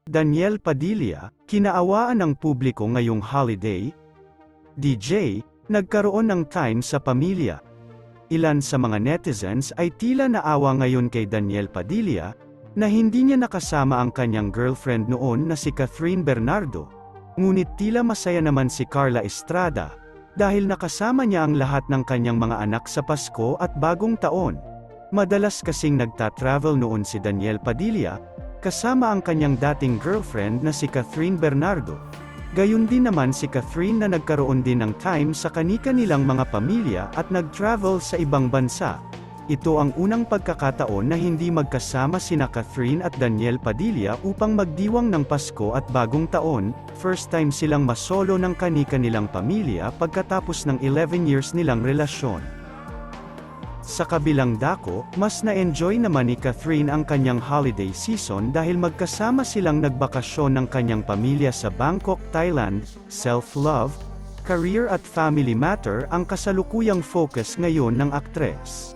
Daniel Padilla, kinaawaan ng publiko ngayong holiday. DJ, nagkaroon ng time sa pamilya. Ilan sa mga netizens ay tila naawa ngayon kay Daniel Padilla, na hindi niya nakasama ang kanyang girlfriend noon na si Catherine Bernardo. Ngunit tila masaya naman si Carla Estrada, dahil nakasama niya ang lahat ng kanyang mga anak sa Pasko at Bagong Taon. Madalas kasing nagta-travel noon si Daniel Padilla, kasama ang kanyang dating girlfriend na si Catherine Bernardo. Gayun din naman si Catherine na nagkaroon din ng time sa kani-kanilang mga pamilya at nag-travel sa ibang bansa. Ito ang unang pagkakataon na hindi magkasama sina Catherine at Daniel Padilla upang magdiwang ng Pasko at Bagong Taon. First time silang masolo ng kani-kanilang pamilya pagkatapos ng 11 years nilang relasyon. Sa kabilang dako, mas na-enjoy naman ni Catherine ang kanyang holiday season dahil magkasama silang nagbakasyon ng kanyang pamilya sa Bangkok, Thailand. Self-love, career at family matter ang kasalukuyang focus ngayon ng aktres.